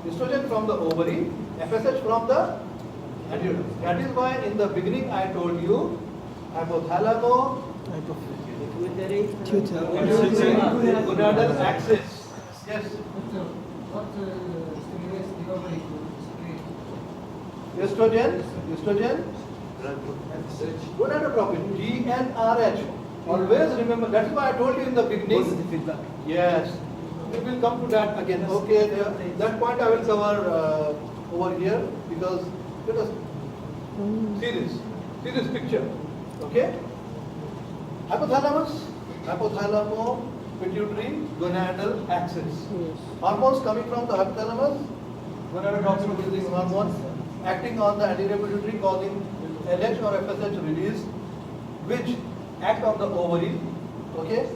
Estrogen from the ovary, FSH from the adrenal. That is why in the beginning I told you hypothalamo, gonadal axis. Yes. What stimulates the ovary to secrete? Estrogen, gonadotropin, GnRH. Always remember, that is why I told you in the beginning. Positive feedback. Yes. We will come to that again. Okay, that point I will cover over here because let us see this picture. Okay? Hypothalamus, hypothalamo pituitary gonadal axis. Hormones coming from the hypothalamus, gonadotropin releasing hormone acting on the anterior pituitary causing LH or FSH release, which act on the ovary. Okay?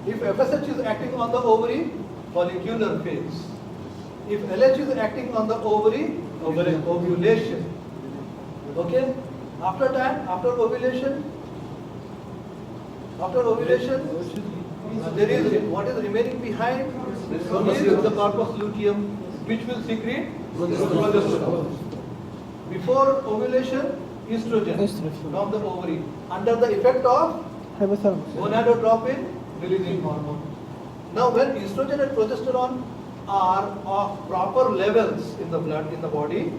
If FSH is acting on the ovary, follicular phase. If LH is acting on the ovary, ovulation. Okay? After that, after ovulation, there is what is remaining behind is the corpus luteum, which will secrete progesterone. Before ovulation, estrogen from the ovary under the effect of gonadotropin releasing hormone. Now, when estrogen and progesterone are of proper levels in the blood, in the body,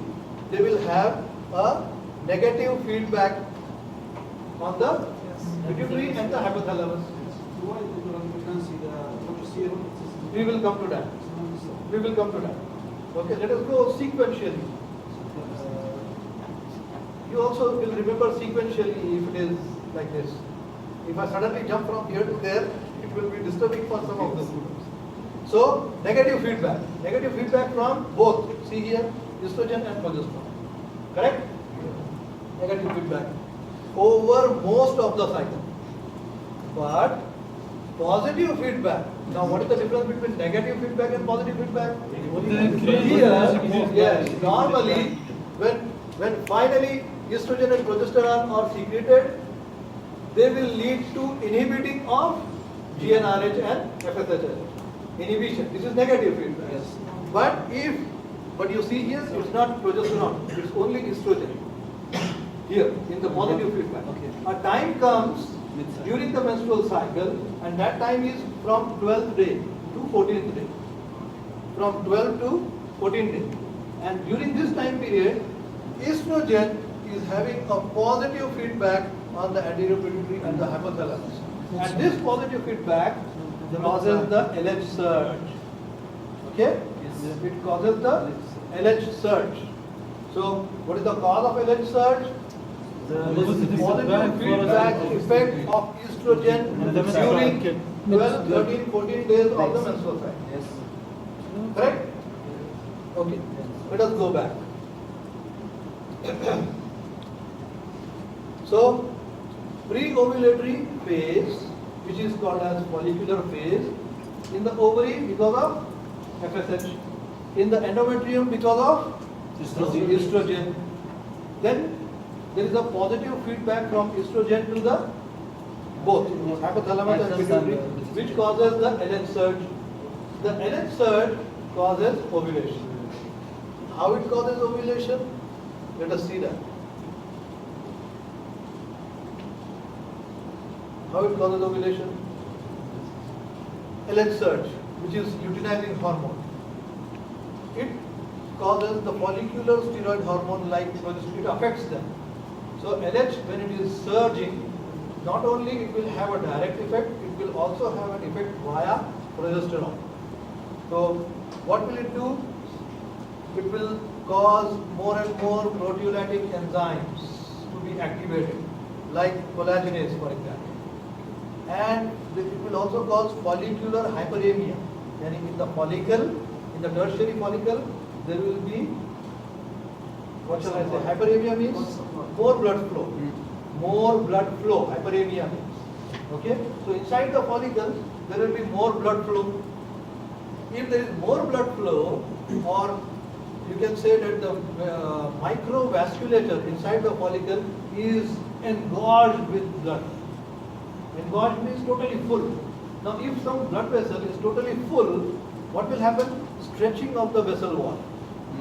they will have a negative feedback on the pituitary and the hypothalamus. We will come to that. We will come to that. Okay, let us go sequentially. You also will remember sequentially if it is like this. If I suddenly jump from here to there, it will be disturbing for some of the students. So, negative feedback. Negative feedback from both. See here, estrogen and progesterone. Correct? Negative feedback over most of the cycle. But positive feedback. Now, what is the difference between negative feedback and positive feedback? Here, yes, normally, when finally estrogen and progesterone are secreted, they will lead to inhibiting of GnRH and FSH. Inhibition. This is negative feedback. Yes. But you see here, it's not progesterone, it's only estrogen. Here, in the positive feedback. Okay. A time comes during the menstrual cycle, and that time is from 12th day to 14th day. From 12 to 14th day. And during this time period, estrogen is having a positive feedback on the anterior pituitary and the hypothalamus. And this positive feedback causes the LH surge. Okay? It causes the LH surge. So, what is the cause of LH surge? Positive feedback effect of estrogen during 12, 13, 14 days of the menstrual cycle. Yes. Correct? Okay. Let us go back. So, pre-ovulatory phase, which is called as follicular phase, in the ovary because of FSH, in the endometrium because of estrogen. Then there is a positive feedback from estrogen to the both hypothalamus and pituitary, which causes the LH surge. The LH surge causes ovulation. How it causes ovulation? Let us see that. How it causes ovulation? LH surge, which is luteinizing hormone. It causes the follicular steroid hormone like it affects them. So LH, when it is surging, not only it will have a direct effect, it will also have an effect via progesterone. So what will it do? It will cause more and more proteolytic enzymes to be activated, like collagenase, for example. And it will also cause follicular hyperemia. Yani in the follicle, in the tertiary follicle, there will be, what shall I say, hyperemia means more blood flow. More blood flow, hyperemia means. Okay? So inside the follicle, there will be more blood flow. If there is more blood flow, or you can say that the microvasculature inside the follicle is engorged with blood. Engorged means totally full. Now if some blood vessel is totally full, what will happen? Stretching of the vessel wall.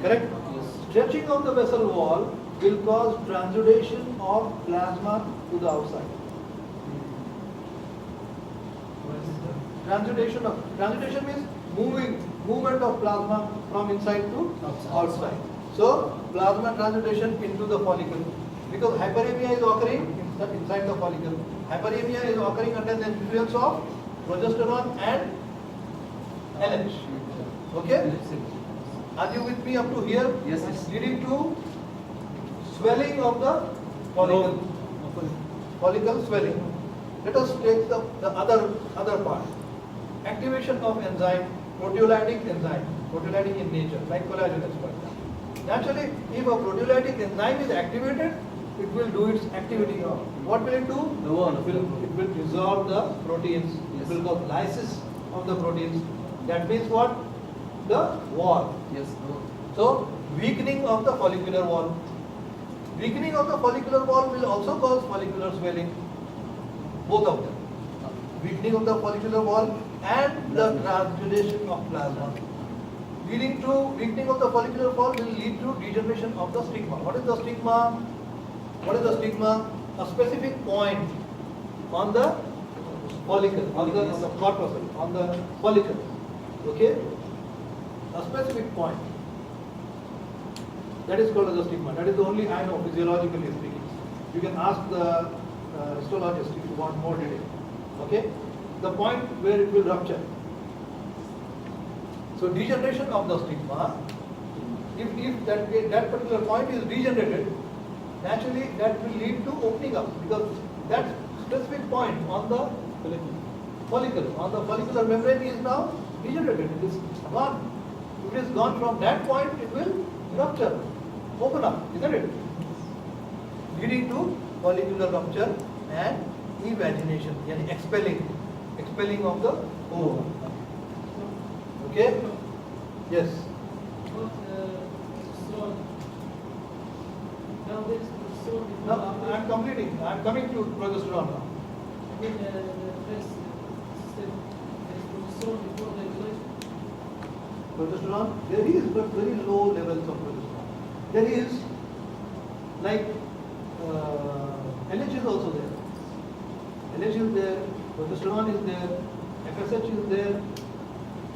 Correct? Yes. Stretching of the vessel wall will cause transudation of plasma to the outside. Transudation means movement of plasma from inside to outside. So plasma transudation into the follicle, because hyperemia is occurring inside the follicle. Hyperemia is occurring under the influence of progesterone and LH. Okay? Are you with me up to here? Yes, yes. Leading to swelling of the follicle. Follicle swelling. Let us take the other part. Activation of enzyme, proteolytic enzyme, proteolytic in nature, like collagenase for example. Naturally, if a proteolytic enzyme is activated, it will do its activity. What will it do? It will dissolve the proteins. It will cause lysis of the proteins. That means what? The wall. Yes. So, weakening of the follicular wall. Weakening of the follicular wall will also cause follicular swelling. Both of them. Weakening of the follicular wall and the transudation of plasma. Leading to weakening of the follicular wall will lead to degeneration of the stigma. What is the stigma? What is the stigma? A specific point on the follicle, on the corpuscle, on the follicle. Okay? A specific point. That is called as a stigma. That is the only I know physiologically speaking. You can ask the histologist if you want more detail. Okay? The point where it will rupture. So degeneration of the stigma, if that particular point is degenerated, naturally that will lead to opening up, because that specific point on the follicle, on the follicular membrane is now degenerated. It is gone. If it is gone from that point, it will rupture, open up, isn't it? Leading to follicular rupture and evagination, yani expelling of the ovum. Okay? Yes. Now I am completing. I am coming to progesterone now. Progesterone, there is but very low levels of progesterone. There is like LH is also there. LH is there, progesterone is there, FSH is there,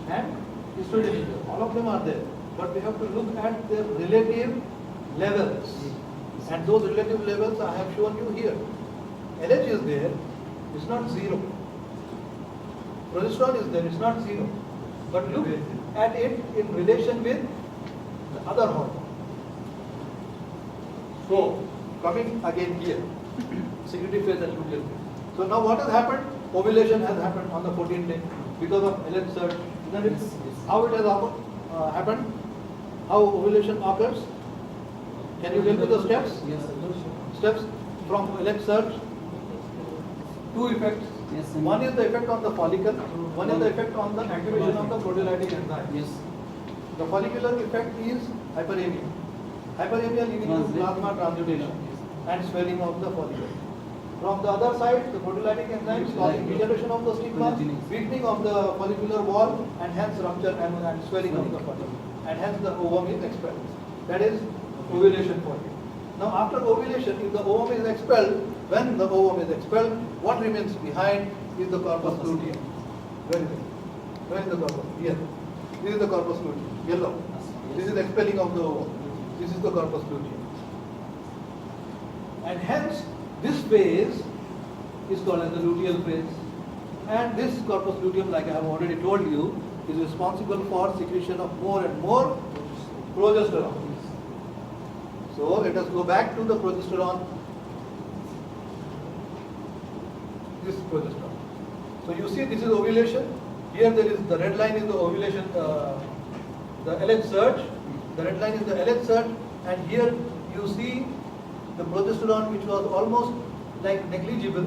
and estrogen is there. All of them are there. But we have to look at their relative levels. And those relative levels I have shown you here. LH is there, it's not zero. Progesterone is there, it's not zero. But look at it in relation with the other hormone. So, coming again here, secretory phase and luteal phase. So now what has happened? Ovulation has happened on the 14th day because of LH surge. Isn't it? Yes. How it has happened? How ovulation occurs? Can you tell me the steps? Yes. Steps from LH surge. Two effects. Yes. One is the effect on the follicle. One is the effect on the activation of the proteolytic enzyme. Yes. The follicular effect is hyperemia. Hyperemia leading to plasma transudation and swelling of the follicle. From the other side, the proteolytic enzymes causing degeneration of the stigma, weakening of the follicular wall, and hence rupture and swelling of the follicle. And hence the ovum is expelled. That is ovulation for you. Now after ovulation, if the ovum is expelled, when the ovum is expelled, what remains behind is the corpus luteum. Where is it? Where is the corpus? Here. This is the corpus luteum, yellow. This is the expelling of the ovum. This is the corpus luteum. And hence, this phase is called as the luteal phase. And this corpus luteum, like I have already told you, is responsible for secretion of more and more progesterone. So let us go back to the progesterone. This progesterone. So you see this is ovulation. Here there is the red line is the ovulation, the LH surge. The red line is the LH surge, and here you see the progesterone, which was almost like negligible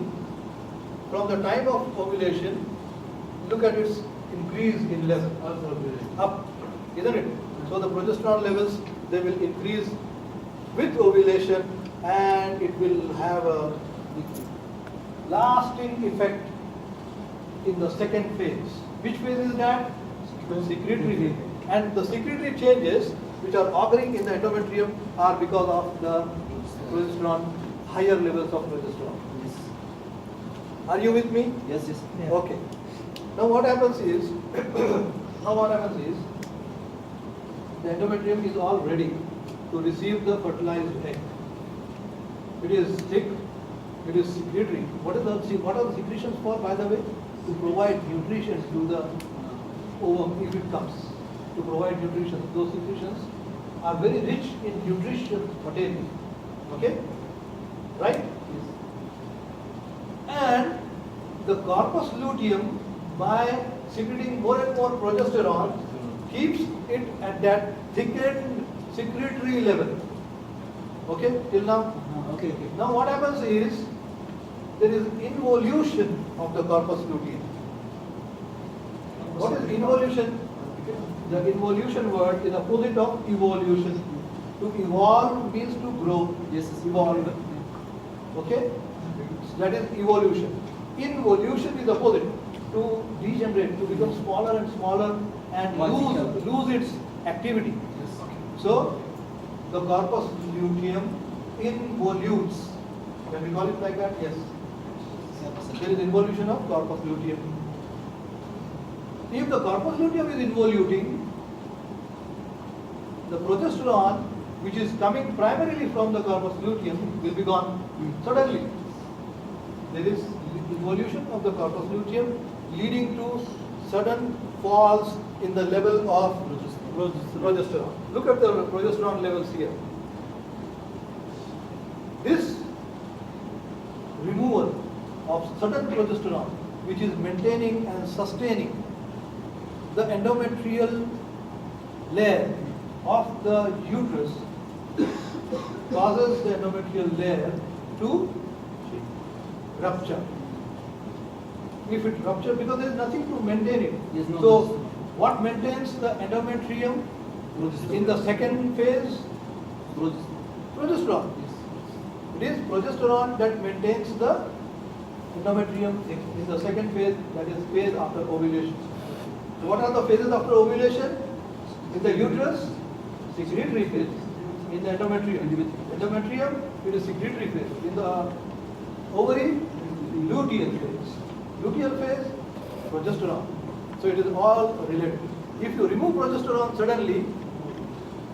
from the time of ovulation. Look at its increase in level up, isn't it? So the progesterone levels, they will increase with ovulation, and it will have a lasting effect in the second phase. Which phase is that? Secretory phase. And the secretory changes which are occurring in the endometrium are because of the progesterone, higher levels of progesterone. Yes. Are you with me? Yes, yes. Yeah. Okay. Now what happens is, the endometrium is all ready to receive the fertilized egg. It is thick, it is secretory. What are the secretions for, by the way? To provide nutrition to the ovum if it comes. To provide nutrition. Those secretions are very rich in nutrition material. Okay? Right? And the corpus luteum, by secreting more and more progesterone, keeps it at that thickened secretory level. Okay? Till now? Okay, okay. Now what happens is, there is involution of the corpus luteum. What is involution? The involution word is opposite of evolution. To evolve means to grow. Yes, yes. Evolve. Okay? That is evolution. Involution is opposite. To degenerate, to become smaller and smaller and lose its activity. Yes. So, the corpus luteum involutes. Can we call it like that? Yes. There is involution of corpus luteum. If the corpus luteum is involuting, the progesterone, which is coming primarily from the corpus luteum, will be gone suddenly. There is involution of the corpus luteum leading to sudden falls in the level of progesterone. Look at the progesterone levels here. This removal of sudden progesterone, which is maintaining and sustaining the endometrial layer of the uterus, causes the endometrial layer to rupture. If it ruptures, because there is nothing to maintain it. Yes, no, So, no. what maintains the endometrium in the second phase? Progesterone. It is progesterone that maintains the endometrium in the second phase, that is phase after ovulation. So what are the phases after ovulation? In the uterus, secretory phase. In the endometrium, it is secretory phase. In the ovary, luteal phase. Luteal phase, progesterone. So it is all related. If you remove progesterone suddenly,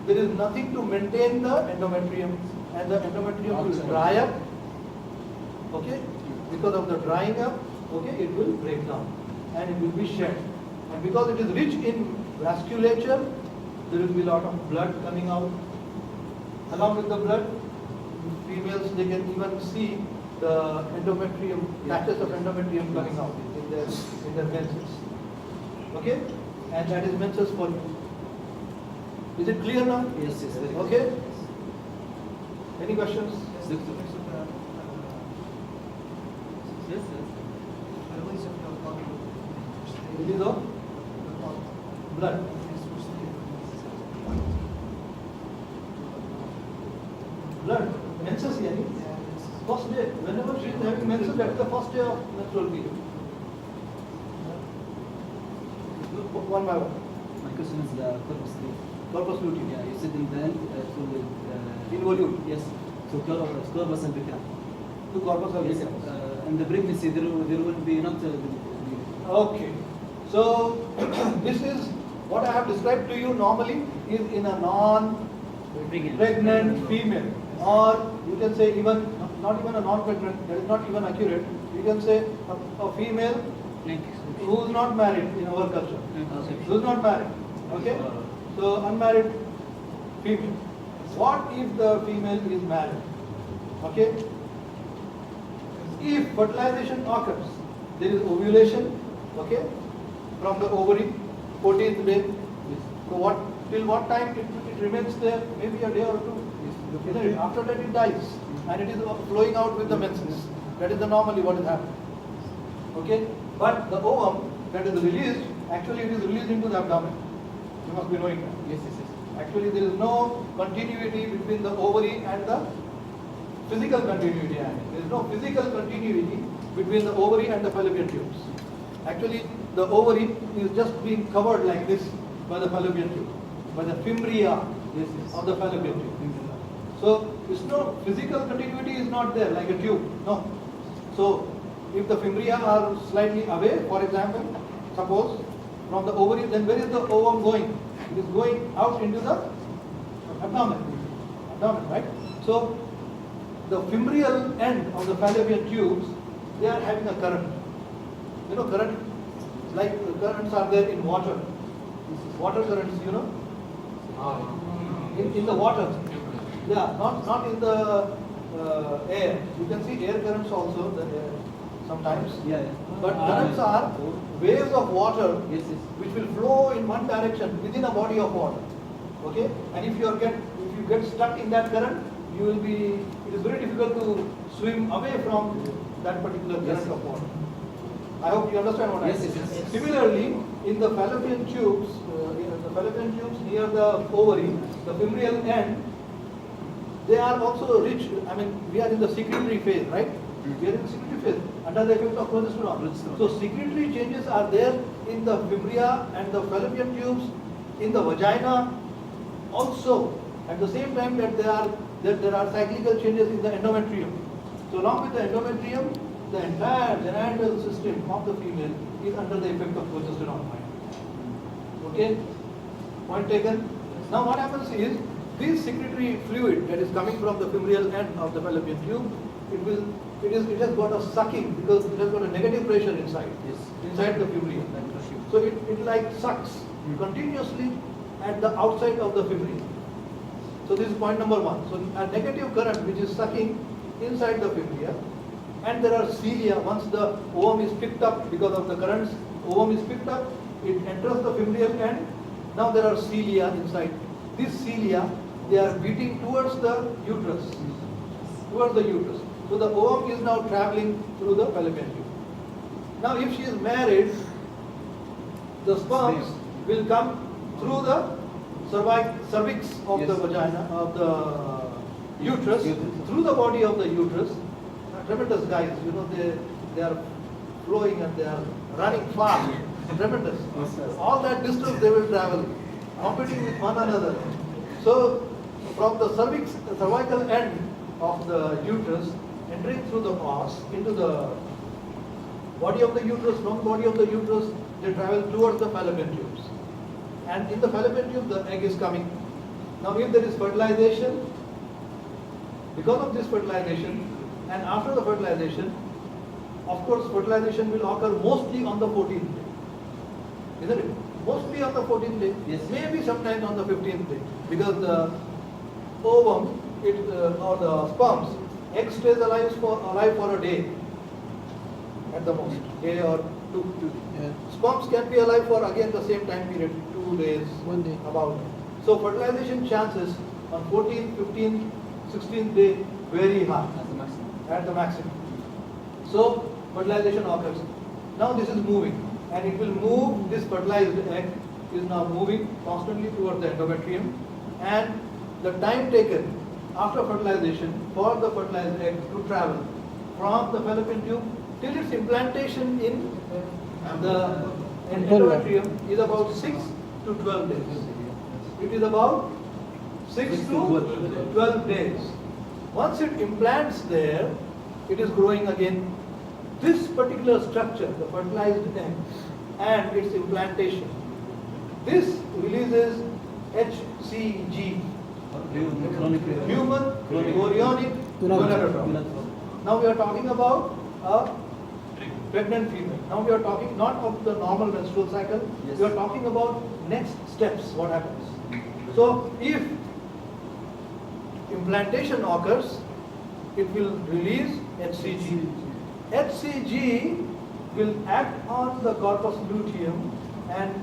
there is nothing to maintain the endometrium, and the endometrium will dry up. Okay? Because of the drying up, okay, it will break down and it will be shed. And because it is rich in vasculature, there will be a lot of blood coming out. Along with the blood, females, they can even see the endometrium, patches of endometrium coming out in their menses. Okay? And that is menses for you. Is it clear now? Yes, yes. Very good. Okay? Any questions? Yes, yes. Release of blood. Blood. Menses, yani? First day. Whenever she is having menses, that is the first day of menstrual period. Look, one by one. My question is the corpus luteum. Corpus luteum. Yeah, you said in the end it will Involute. yes. So corpus and become. To corpus Yes. luteum. In the pregnancy there will be not Okay. So, this is what I have described to you normally is in a non-pregnant female, or you can say even not even a non-pregnant, that is not even accurate. You can say a female who is not married in our culture. Who is not married. Okay? So, unmarried female. What if the female is married? Okay? If fertilization occurs, there is ovulation, okay, from the ovary, 14th day. So till what time it remains there? Maybe a day or two. Isn't it? After that it dies and it is flowing out with the menses. That is the normally what is happening. Okay? But the ovum that is released, actually it is released into the abdomen. You must be knowing that. Yes, yes, yes. Actually there is no continuity between the ovary and the physical continuity. There is no physical continuity between the ovary and the fallopian tubes. Actually, the ovary is just being covered like this by the fallopian tube, by the fimbria Yes, yes. of the fallopian tube. So it's no physical contiguity is not there like a tube. No. So if the fimbria are slightly away, for example, suppose from the ovary, then where is the ovum going? It is going out into the abdomen. Abdomen, right? So the fimbrial end of the fallopian tubes, they are having a current. You know, current, like currents are there in water. Water currents, you know, in the water. Yeah, not in the air. You can see air currents also sometimes. Yeah, yeah. But currents are waves of water Yes, yes. which will flow in one direction within a body of water. Okay? And if you get stuck in that current, you will be. It is very difficult to swim away from that particular current Yes. of water. I hope you understand what Yes, I yes, mean. yes. Similarly, in the fallopian tubes near the ovary, the fimbrial end, they are also rich. I mean, we are in the secretory phase, right? We are in the secretory phase under the effect of progesterone. So secretory changes are there in the fibria and the fallopian tubes, in the vagina also. At the same time that there are cyclical changes in the endometrium. So along with the endometrium, the entire genital system of the female is under the effect of progesterone. Okay? Point taken. Now what happens is, this secretory fluid that is coming from the fimbrial end of the fallopian tube, it has got a sucking because it has got a negative pressure inside. Yes. Inside the fibria. So it like sucks continuously at the outside of the fibria. So this is point number one. So a negative current which is sucking inside the fibria, and there are cilia. Once the ovum is picked up because of the currents, ovum is picked up, it enters the fimbrial end. Now there are cilia inside. These cilia, they are beating towards the uterus. Towards the uterus. So the ovum is now traveling through the fallopian tube. Now if she is married, the sperms will come through the cervix of the Yes. vagina, of the uterus, through the body of the uterus. Tremendous guys, you know, they are flowing and they are running fast. Tremendous. Yes, sir. All that distance they will travel, competing with one another. So from the cervical end of the uterus, entering through the os into the body of the uterus, from the body of the uterus, they travel towards the fallopian tubes. And in the fallopian tube, the egg is coming. Now if there is fertilization, because of this fertilization, and after the fertilization, of course fertilization will occur mostly on the 14th day. Isn't it? Mostly on the 14th day. Yes. Maybe sometimes on the 15th day. Because the ovum, or the sperms, egg stays alive for a day at the most. Day or two. Yeah. Sperms can be alive for again the same time period, 2 days. 1 day. About. So fertilization chances on 14th, 15th, 16th day very high As a maximum. at the maximum. So fertilization occurs. Now this is moving, and it will move. This fertilized egg is now moving constantly towards the endometrium, and the time taken after fertilization for the fertilized egg to travel from the fallopian tube till its implantation in the endometrium is about 6 to 12 days. It is about 6 to 12 days. Once it implants there, it is growing again. This particular structure, the fertilized egg, and its implantation, this releases HCG, human chorionic gonadotropin. Now we are talking about a pregnant female. Now we are talking not of the normal menstrual cycle, Yes. we are talking about next steps, what happens. So if implantation occurs, it will release HCG. HCG will act on the corpus luteum and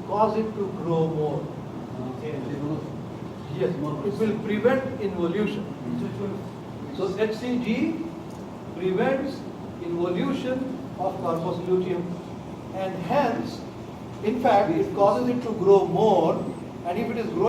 cause it to grow more. Yes, it will prevent involution. So HCG prevents involution of corpus luteum, and hence, in fact, it causes it to grow more, and if it is growing